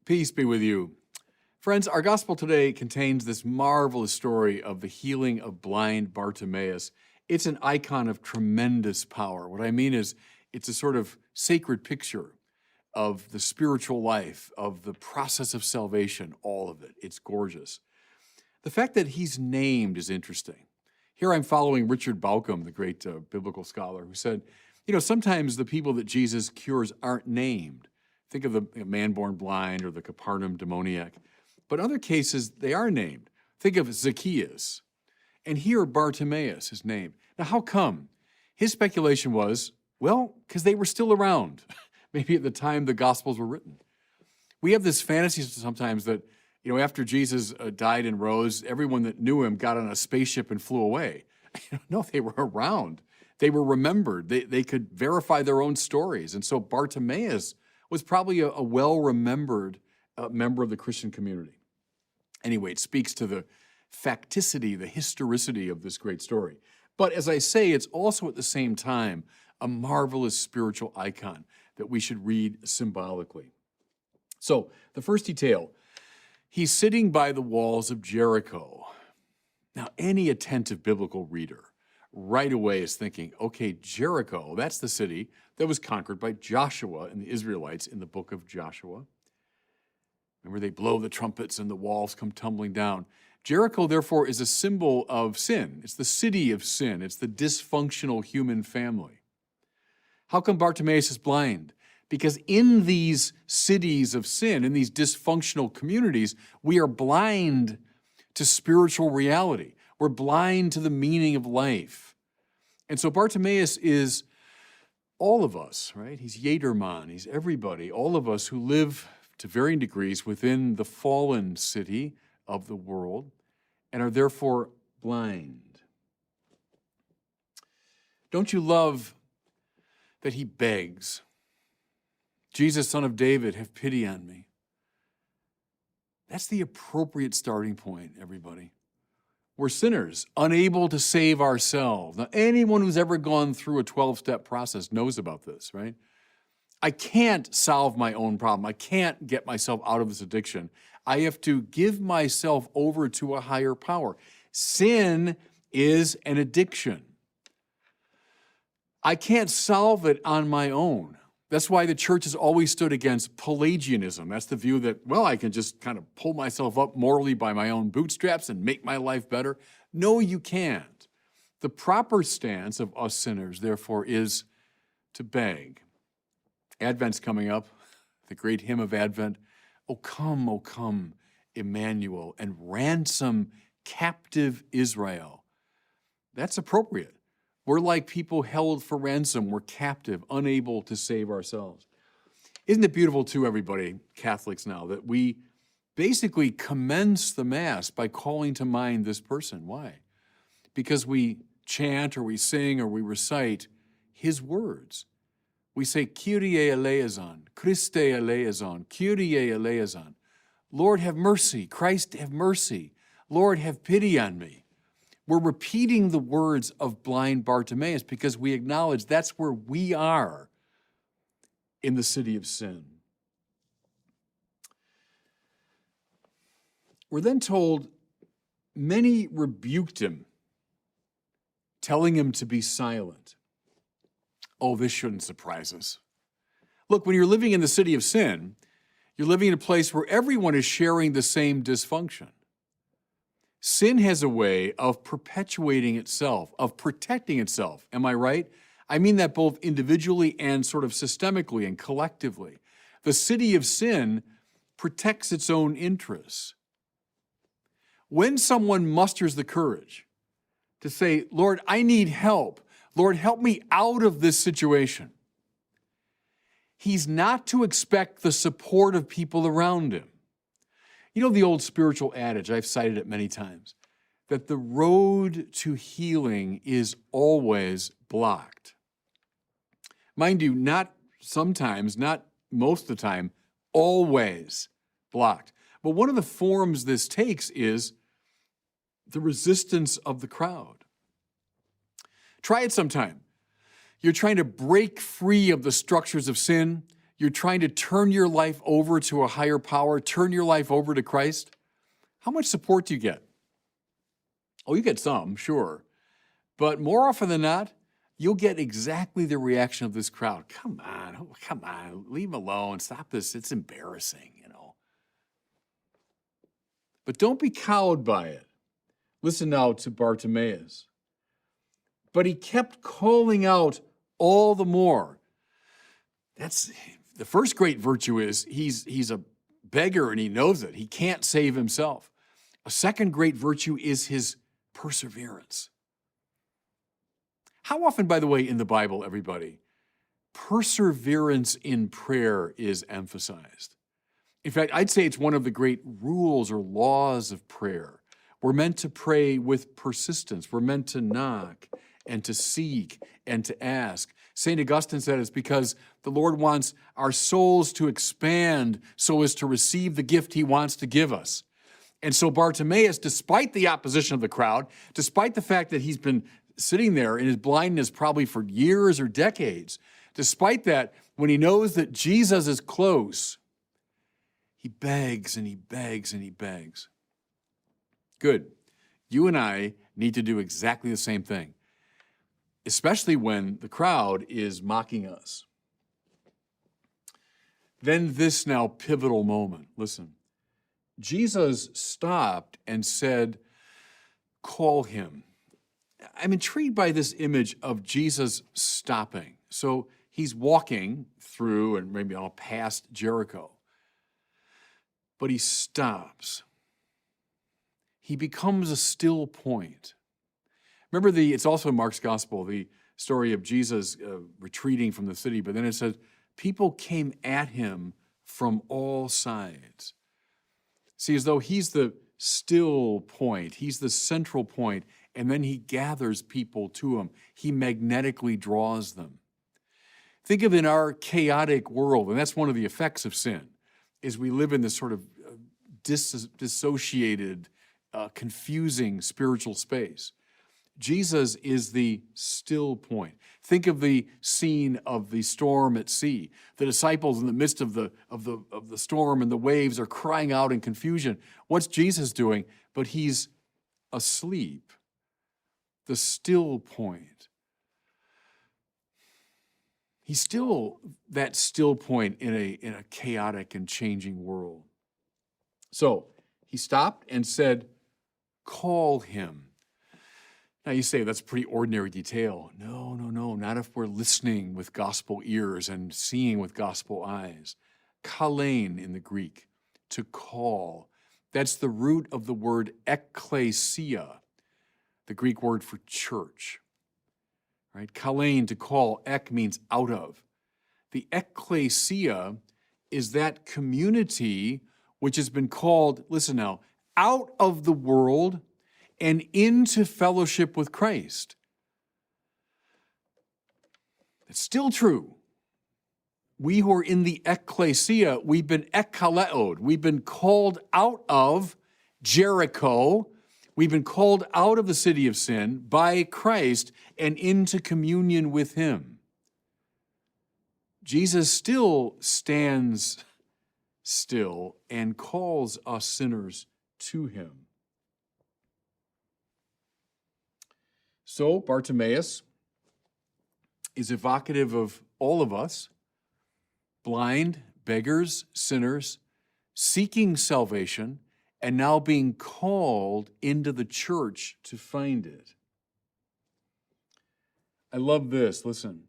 Peace be with you. Friends, our gospel today contains this marvelous story of the healing of blind Bartimaeus. It's an icon of tremendous power. What I mean is, it's a sort of sacred picture of the spiritual life, of the process of salvation, all of it. It's gorgeous. The fact that he's named is interesting. Here I'm following Richard Bauckham, the great biblical scholar, who said, sometimes the people that Jesus cures aren't named. Think of the man born blind or the Capernaum demoniac. But in other cases, they are named. Think of Zacchaeus. And here, Bartimaeus is named. Now, how come? His speculation was, well, because they were still around, maybe at the time the Gospels were written. We have this fantasy sometimes that, after Jesus died and rose, everyone that knew him got on a spaceship and flew away. No, they were around. They were remembered. They could verify their own stories. And so Bartimaeus was probably a well-remembered member of the Christian community. Anyway, it speaks to the facticity, the historicity of this great story. But as I say, it's also at the same time a marvelous spiritual icon that we should read symbolically. So the first detail, he's sitting by the walls of Jericho. Now, any attentive biblical reader right away is thinking, okay, Jericho, that's the city that was conquered by Joshua and the Israelites in the book of Joshua. Remember, they blow the trumpets and the walls come tumbling down. Jericho, therefore, is a symbol of sin. It's the city of sin. It's the dysfunctional human family. How come Bartimaeus is blind? Because in these cities of sin, in these dysfunctional communities, we are blind to spiritual reality. We're blind to the meaning of life. And so Bartimaeus is all of us, right? He's Jedermann, he's everybody, all of us who live to varying degrees within the fallen city of the world and are therefore blind. Don't you love that he begs, Jesus, Son of David, have pity on me? That's the appropriate starting point, everybody. We're sinners, unable to save ourselves. Now, anyone who's ever gone through a 12-step process knows about this, right? I can't solve my own problem. I can't get myself out of this addiction. I have to give myself over to a higher power. Sin is an addiction. I can't solve it on my own. That's why the church has always stood against Pelagianism. That's the view that, well, I can just kind of pull myself up morally by my own bootstraps and make my life better. No, you can't. The proper stance of us sinners, therefore, is to beg. Advent's coming up, the great hymn of Advent. O come, Emmanuel, and ransom captive Israel. That's appropriate. We're like people held for ransom. We're captive, unable to save ourselves. Isn't it beautiful too, everybody, Catholics now, that we basically commence the Mass by calling to mind this person? Why? Because we chant or we sing or we recite his words. We say, Kyrie eleison, Christe eleison, Kyrie eleison. Lord, have mercy. Christ, have mercy. Lord, have pity on me. We're repeating the words of blind Bartimaeus because we acknowledge that's where we are in the city of sin. We're then told many rebuked him, telling him to be silent. Oh, this shouldn't surprise us. Look, when you're living in the city of sin, you're living in a place where everyone is sharing the same dysfunction. Sin has a way of perpetuating itself, of protecting itself. Am I right? I mean that both individually and sort of systemically and collectively. The city of sin protects its own interests. When someone musters the courage to say, Lord, I need help. Lord, help me out of this situation, he's not to expect the support of people around him. You know the old spiritual adage, I've cited it many times, that the road to healing is always blocked. Mind you, not sometimes, not most of the time, always blocked. But one of the forms this takes is the resistance of the crowd. Try it sometime. You're trying to break free of the structures of sin. You're trying to turn your life over to a higher power, turn your life over to Christ. How much support do you get? Oh, you get some, sure. But more often than not, you'll get exactly the reaction of this crowd. Come on, leave him alone. Stop this. It's embarrassing, you know. But don't be cowed by it. Listen now to Bartimaeus. But he kept calling out all the more. That's the first great virtue is he's a beggar and he knows it. He can't save himself. A second great virtue is his perseverance. How often, by the way, in the Bible, everybody, perseverance in prayer is emphasized? In fact, I'd say it's one of the great rules or laws of prayer. We're meant to pray with persistence. We're meant to knock and to seek and to ask. St. Augustine said it's because the Lord wants our souls to expand so as to receive the gift he wants to give us. And so Bartimaeus, despite the opposition of the crowd, despite the fact that he's been sitting there in his blindness probably for years or decades, despite that, when he knows that Jesus is close, he begs and he begs and he begs. Good. You and I need to do exactly the same thing, especially when the crowd is mocking us. Then this now pivotal moment, listen. Jesus stopped and said, call him. I'm intrigued by this image of Jesus stopping. So he's walking through and maybe all past Jericho, but he stops. He becomes a still point. Remember it's also in Mark's gospel, the story of Jesus retreating from the city, but then it says, people came at him from all sides. See, as though he's the still point, he's the central point, and then he gathers people to him. He magnetically draws them. Think of in our chaotic world, and that's one of the effects of sin, is we live in this sort of dissociated, confusing spiritual space. Jesus is the still point. Think of the scene of the storm at sea. The disciples in the midst of the storm and the waves are crying out in confusion. What's Jesus doing? But he's asleep. The still point. He's still that still point in a chaotic and changing world. So he stopped and said, call him. Now you say that's pretty ordinary detail. No, not if we're listening with gospel ears and seeing with gospel eyes. Kalein in the Greek, to call. That's the root of the word ekklesia, the Greek word for church. Right? Kalein, to call. Ek means out of. The ekklesia is that community which has been called, listen now, out of the world and into fellowship with Christ. It's still true. We who are in the ekklesia, we've been ekkaleod. We've been called out of Jericho. We've been called out of the city of sin by Christ and into communion with him. Jesus still stands still and calls us sinners to him. So Bartimaeus is evocative of all of us, blind, beggars, sinners, seeking salvation, and now being called into the church to find it. I love this, listen.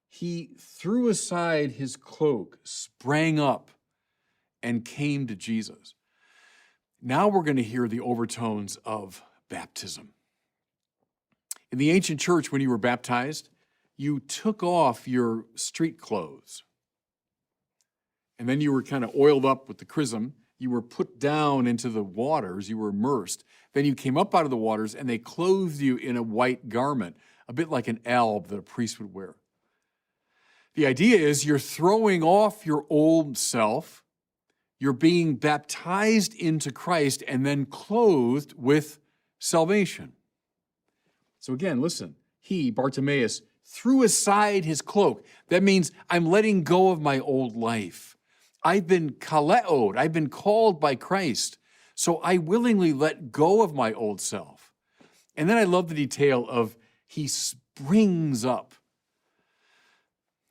He threw aside his cloak, sprang up, and came to Jesus. Now we're going to hear the overtones of baptism. In the ancient church, when you were baptized, you took off your street clothes. And then you were kind of oiled up with the chrism. You were put down into the waters. You were immersed. Then you came up out of the waters, and they clothed you in a white garment, a bit like an alb that a priest would wear. The idea is you're throwing off your old self. You're being baptized into Christ and then clothed with salvation. So again, listen, he, Bartimaeus, threw aside his cloak. That means I'm letting go of my old life. I've been kaleoed. I've been called by Christ. So I willingly let go of my old self. And then I love the detail of he springs up.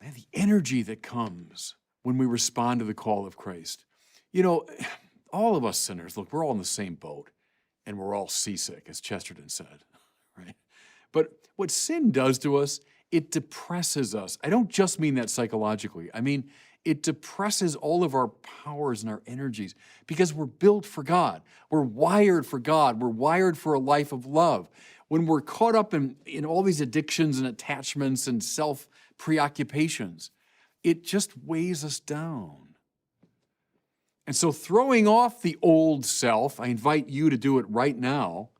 And the energy that comes when we respond to the call of Christ. You know, all of us sinners, look, we're all in the same boat, and we're all seasick, as Chesterton said, right? But what sin does to us, it depresses us. I don't just mean that psychologically. I mean, it depresses all of our powers and our energies because we're built for God. We're wired for God. We're wired for a life of love. When we're caught up in all these addictions and attachments and self-preoccupations, it just weighs us down. And so throwing off the old self, I invite you to do it right now.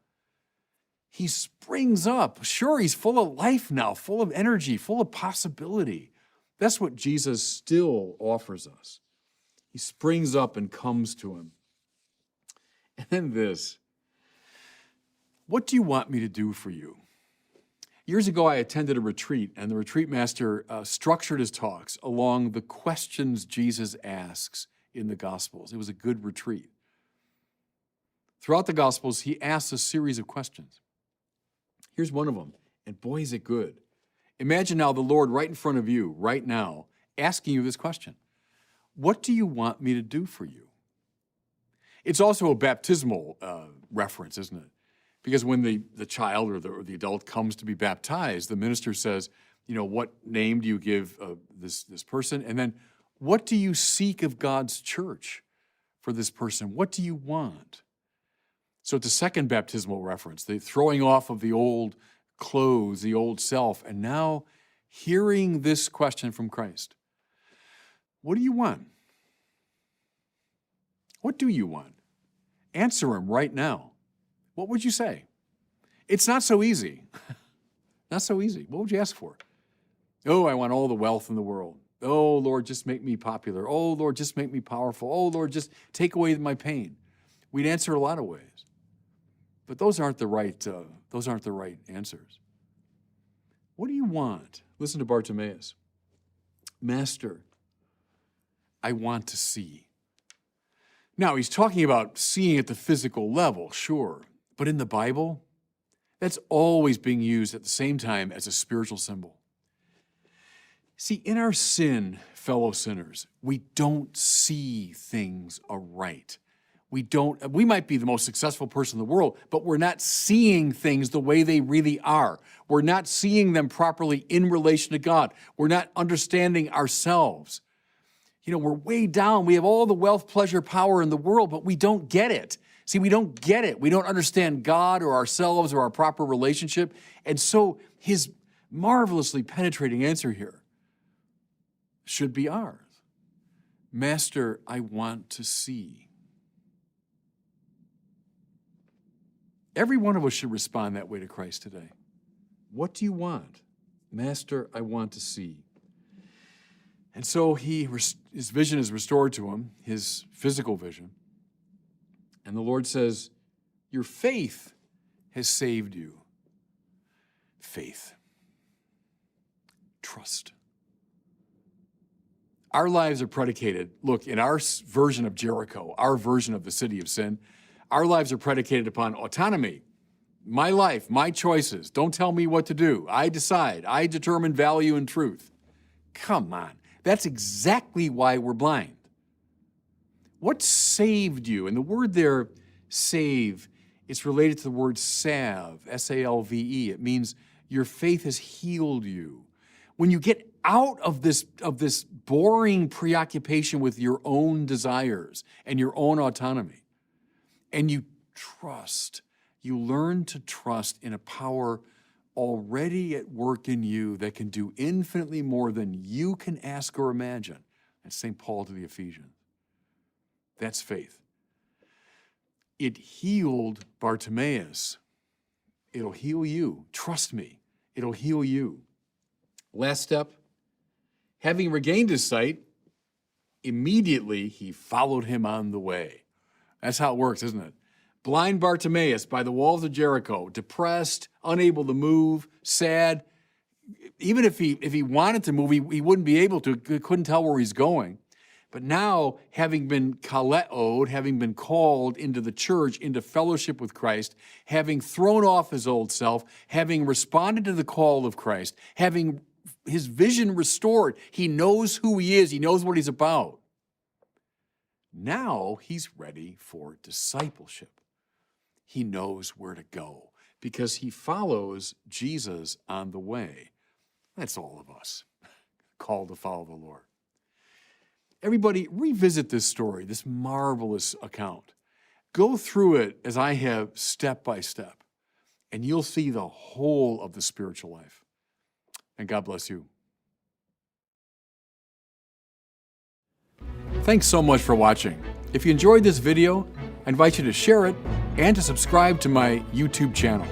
He springs up. Sure, he's full of life now, full of energy, full of possibility. That's what Jesus still offers us. He springs up and comes to him. And then this, what do you want me to do for you? Years ago, I attended a retreat, and the retreat master structured his talks along the questions Jesus asks in the Gospels. It was a good retreat. Throughout the Gospels, he asks a series of questions. Here's one of them, and boy, is it good. Imagine now the Lord right in front of you, right now, asking you this question. What do you want me to do for you? It's also a baptismal reference, isn't it? Because when the child or the adult comes to be baptized, the minister says, you know, what name do you give this person? And then, what do you seek of God's church for this person? What do you want? So it's a second baptismal reference, the throwing off of the old clothes, the old self, and now hearing this question from Christ. What do you want? What do you want? Answer him right now. What would you say? It's not so easy. Not so easy. What would you ask for? Oh, I want all the wealth in the world. Oh, Lord, just make me popular. Oh, Lord, just make me powerful. Oh, Lord, just take away my pain. We'd answer a lot of ways. But those aren't the right answers. What do you want? Listen to Bartimaeus. Master, I want to see. Now, he's talking about seeing at the physical level, sure. But in the Bible, that's always being used at the same time as a spiritual symbol. See, in our sin, fellow sinners, we don't see things aright. We might be the most successful person in the world, but we're not seeing things the way they really are. We're not seeing them properly in relation to God. We're not understanding ourselves. You know, we're way down. We have all the wealth, pleasure, power in the world, but we don't get it. See, we don't get it. We don't understand God or ourselves or our proper relationship. And so his marvelously penetrating answer here should be ours. Master, I want to see. Every one of us should respond that way to Christ today. What do you want? Master, I want to see. And so his vision is restored to him, his physical vision. And the Lord says, your faith has saved you. Faith. Trust. Our lives are predicated, look, in our version of Jericho, our version of the city of sin, our lives are predicated upon autonomy. My life, my choices. Don't tell me what to do. I decide. I determine value and truth. Come on. That's exactly why we're blind. What saved you? And the word there, save, it's related to the word salve, S-A-L-V-E. It means your faith has healed you. When you get out of this boring preoccupation with your own desires and your own autonomy, and you trust, you learn to trust in a power already at work in you that can do infinitely more than you can ask or imagine. That's St. Paul to the Ephesians. That's faith. It healed Bartimaeus. It'll heal you. Trust me, it'll heal you. Last step, having regained his sight, immediately he followed him on the way. That's how it works, isn't it? Blind Bartimaeus by the walls of Jericho, depressed, unable to move, sad. even if he wanted to move, he wouldn't be able to. He couldn't tell where he's going. But now, having been kaleoed, having been called into the church, into fellowship with Christ, having thrown off his old self, having responded to the call of Christ, having his vision restored, he knows who he is, he knows what he's about. Now he's ready for discipleship. He knows where to go because he follows Jesus on the way. That's all of us, called to follow the Lord. Everybody, revisit this story, this marvelous account. Go through it as I have step by step, and you'll see the whole of the spiritual life. And God bless you. Thanks so much for watching. If you enjoyed this video, I invite you to share it and to subscribe to my YouTube channel.